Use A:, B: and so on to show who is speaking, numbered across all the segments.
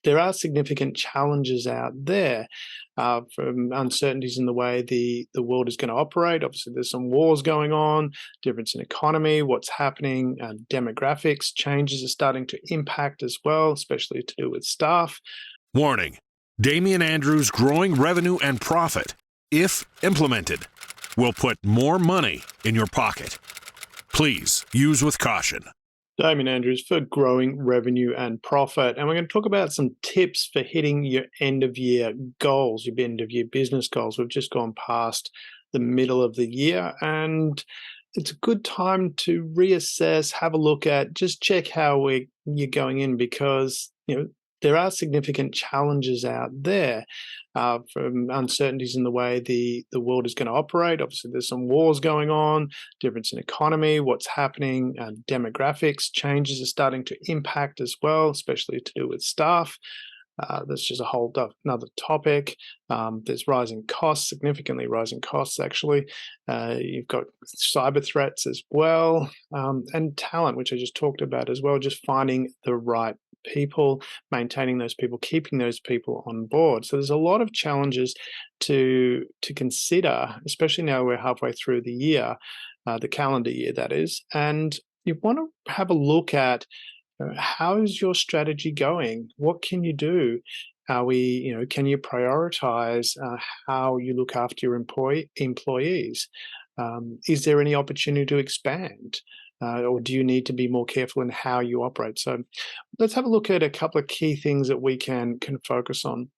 A: there are significant challenges out there, from uncertainties in the way the world is going to operate. Obviously, there's some wars going on, difference in economy, what's happening, demographics changes are starting to impact as well, especially to do with staff.
B: Warning: Damian Andrews' growing revenue and profit, if implemented, will put more money in your pocket. Please use with caution.
A: Damian Andrews for growing revenue and profit. And we're going to talk about some tips for hitting your end of year goals, your end of year business goals. We've just gone past the middle of the year, and it's a good time to reassess, have a look at, just check how you're going in, because there are significant challenges out there, from uncertainties in the way the world is going to operate. Obviously, there's some wars going on, difference in economy, what's happening, demographics changes are starting to impact as well, especially to do with staff. That's just a whole another topic. There's rising costs, significantly rising costs, actually. You've got cyber threats as well, and talent, which I just talked about as well, just finding the right people, maintaining those people, keeping those people on board. So there's a lot of challenges to consider, especially now we're halfway through the year, the calendar year, that is. And you want to have a look at how is your strategy going? What can you do? Can you prioritize how you look after your employees? Is there any opportunity to expand? Or do you need to be more careful in how you operate? So let's have a look at a couple of key things that we can focus on.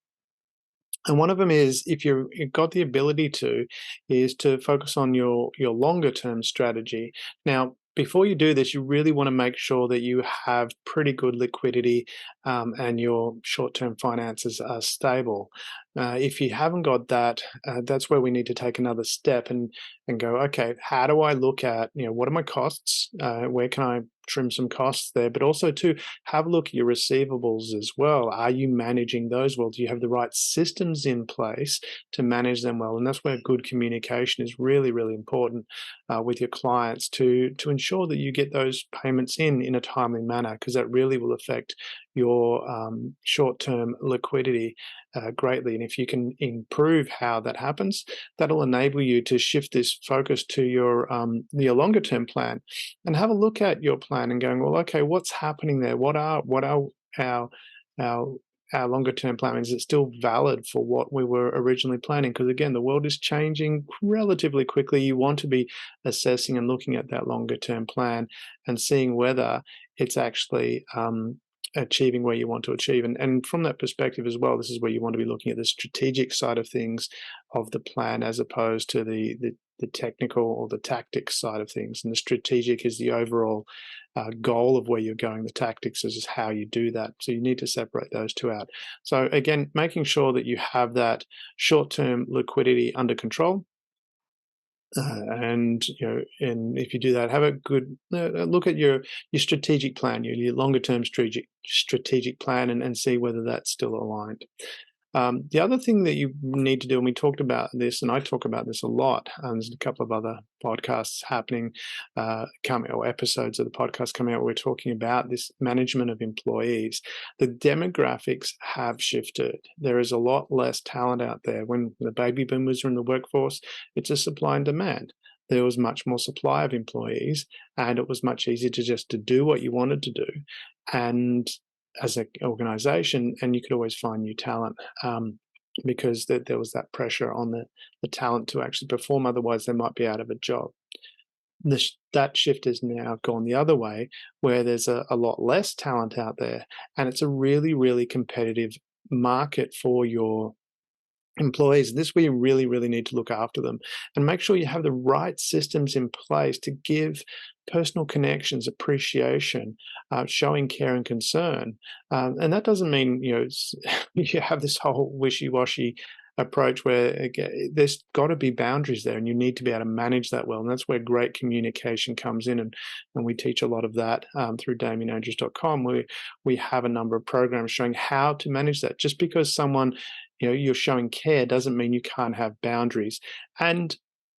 A: And one of them is, if you've got the ability to, is to focus on your longer term strategy. Now, before you do this, you really want to make sure that you have pretty good liquidity, and your short-term finances are stable. If you haven't got that, that's where we need to take another step and go, okay, how do I look at, what are my costs? Where can I trim some costs there? But also to have a look at your receivables as well. Are you managing those well? Do you have the right systems in place to manage them well? And that's where good communication is really, really important with your clients, to ensure that you get those payments in a timely manner, because that really will affect your short-term liquidity greatly. And if you can improve how that happens, that'll enable you to shift this focus to your longer-term plan, and have a look at your plan and going, well, okay, what's happening there? What are our longer-term plan? Is it still valid for what we were originally planning? Because again, the world is changing relatively quickly. You want to be assessing and looking at that longer-term plan and seeing whether it's actually achieving where you want to achieve. And from that perspective as well, this is where you want to be looking at the strategic side of things of the plan, as opposed to the technical or the tactics side of things. And the strategic is the overall goal of where you're going. The tactics is how you do that. So you need to separate those two out. So again, making sure that you have that short-term liquidity under control. And if you do that, have a good look at your strategic plan, your longer term strategic plan, and see whether that's still aligned. The other thing that you need to do, and we talked about this, and I talk about this a lot, there's a couple of other podcasts happening, or episodes of the podcast coming out where we're talking about this management of employees. The demographics have shifted. There is a lot less talent out there. When the baby boomers are in the workforce, it's a supply and demand. There was much more supply of employees, and it was much easier to do what you wanted to do. And as an organization, and you could always find new talent, because there was that pressure on the talent to actually perform, otherwise they might be out of a job. That shift has now gone the other way, where there's a lot less talent out there, and it's a really, really competitive market for your employees. And this is where you really, really need to look after them and make sure you have the right systems in place to give personal connections, appreciation, showing care and concern. And that doesn't mean, you have this whole wishy-washy approach where there's got to be boundaries there, and you need to be able to manage that well. And that's where great communication comes in. And we teach a lot of that through damianandrews.com. We have a number of programs showing how to manage that. Just because someone, you're showing care doesn't mean you can't have boundaries. And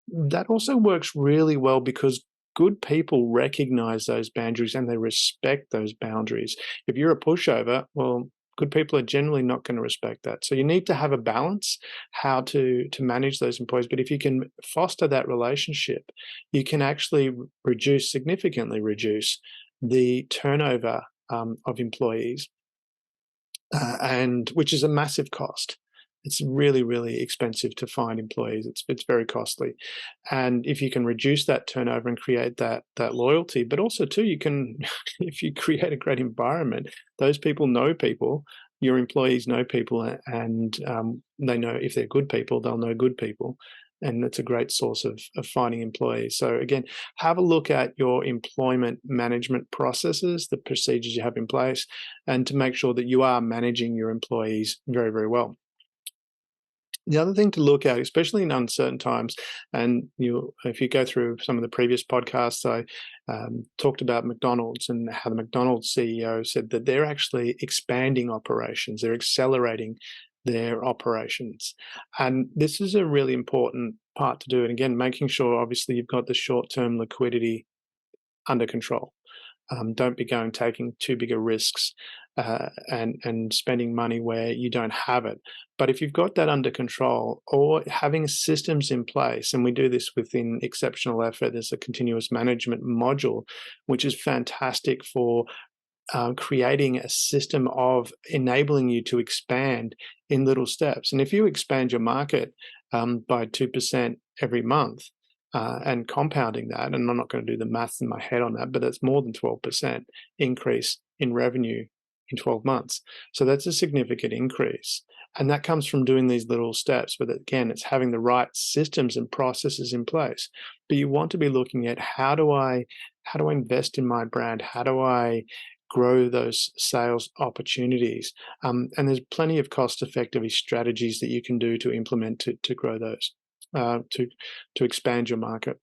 A: that also works really well because good people recognize those boundaries and they respect those boundaries. If you're a pushover, well, Good people are generally not going to respect that. So you need to have a balance how to manage those employees. But if you can foster that relationship, you can actually significantly reduce the turnover of employees, and which is a massive cost. It's really, really expensive to find employees. It's very costly, and if you can reduce that turnover and create that loyalty, but also too, you can, if you create a great environment, those people know people. Your employees know people, and they know if they're good people, they'll know good people, and that's a great source of finding employees. So again, have a look at your employment management processes, the procedures you have in place, and to make sure that you are managing your employees very, very well. The other thing to look at, especially in uncertain times, and if you go through some of the previous podcasts, I talked about McDonald's and how the McDonald's CEO said that they're actually expanding operations, they're accelerating their operations. And this is a really important part to do. And again, making sure, obviously, you've got the short-term liquidity under control. Don't be taking too big a risks and spending money where you don't have it. But if you've got that under control, or having systems in place, and we do this within Exceptional Effort, there's a continuous management module, which is fantastic for creating a system of enabling you to expand in little steps. And if you expand your market by 2% every month, and compounding that, and I'm not going to do the maths in my head on that, but that's more than 12% increase in revenue in 12 months. So that's a significant increase. And that comes from doing these little steps. But again, it's having the right systems and processes in place. But you want to be looking at how do I invest in my brand? How do I grow those sales opportunities? And there's plenty of cost-effective strategies that you can do to implement to grow those. To expand your market.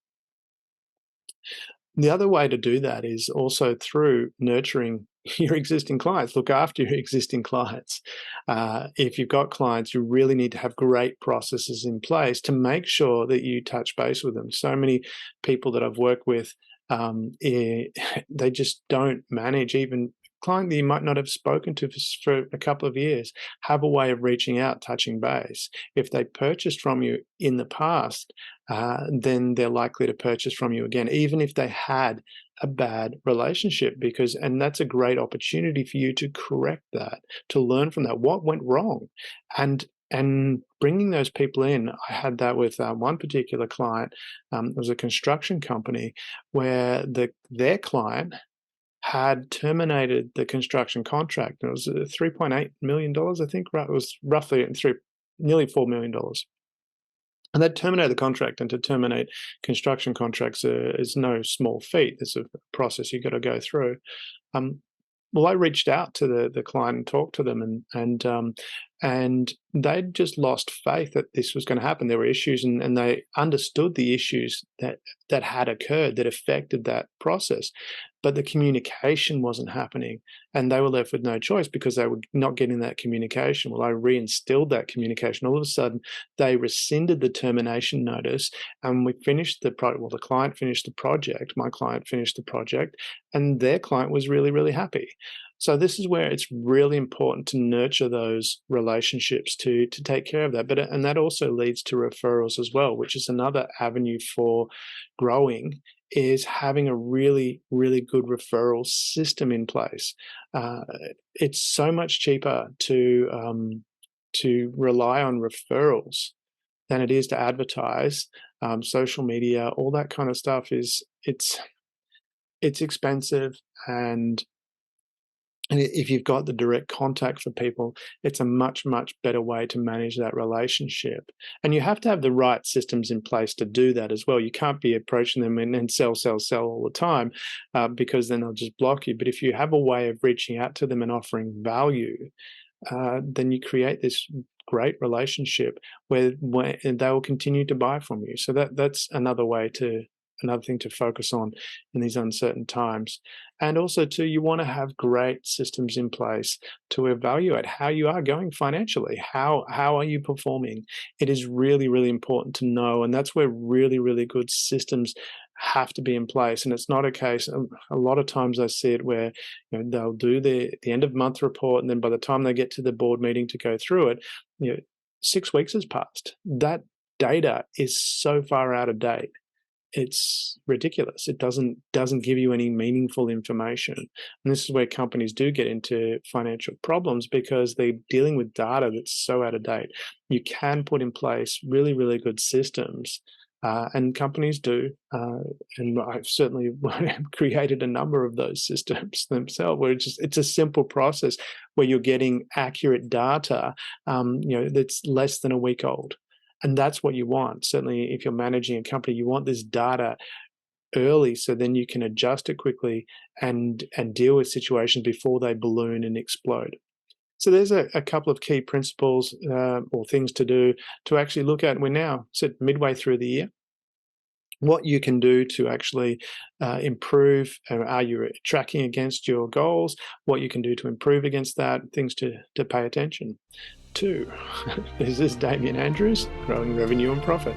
A: The other way to do that is also through nurturing your existing clients. Look after your existing clients. If you've got clients, you really need to have great processes in place to make sure that you touch base with them. So many people that I've worked with, they just don't manage. Even client that you might not have spoken to for a couple of years, have a way of reaching out, touching base. If they purchased from you in the past, then they're likely to purchase from you again, even if they had a bad relationship, and that's a great opportunity for you to correct that, to learn from that, what went wrong, and bringing those people in. I had that with one particular client. It was a construction company where their client had terminated the construction contract. It was $3.8 million, I think. It was roughly nearly $4 million. And they'd terminated the contract, and to terminate construction contracts is no small feat. It's a process you've got to go through. Well, I reached out to the client and talked to them, and they'd just lost faith that this was going to happen. There were issues, and they understood the issues that had occurred that affected that process, but the communication wasn't happening, and they were left with no choice because they were not getting that communication. Well, I reinstilled that communication. All of a sudden, they rescinded the termination notice, and we finished the project. Well, the client finished the project. My client finished the project, and their client was really, really happy. So this is where it's really important to nurture those relationships to take care of that. And that also leads to referrals as well, which is another avenue for growing, is having a really, really good referral system in place. It's so much cheaper to rely on referrals than it is to advertise. Social media, all that kind of stuff it's expensive, and if you've got the direct contact for people, it's a much, much better way to manage that relationship. And you have to have the right systems in place to do that as well. You can't be approaching them and sell all the time, because then they'll just block you. But if you have a way of reaching out to them and offering value, then you create this great relationship where they will continue to buy from you. So that's another thing to focus on in these uncertain times. And also too, you want to have great systems in place to evaluate how you are going financially. How are you performing? It is really, really important to know. And that's where really, really good systems have to be in place. And it's not a case, a lot of times I see it where, they'll do the end of month report, and then by the time they get to the board meeting to go through it, 6 weeks has passed. That data is so far out of date. It's ridiculous. It doesn't give you any meaningful information. And this is where companies do get into financial problems, because they're dealing with data that's so out of date. You can put in place really, really good systems, and companies do. And I've certainly created a number of those systems themselves, where it's a simple process where you're getting accurate data, that's less than a week old. And that's what you want. Certainly, if you're managing a company, you want this data early, so then you can adjust it quickly and deal with situations before they balloon and explode. So there's a couple of key principles, or things to do to actually look at. We're now midway through the year. What you can do to actually improve. Are you tracking against your goals? What you can do to improve against that, things to pay attention to. This is Damien Andrews, growing revenue and profit.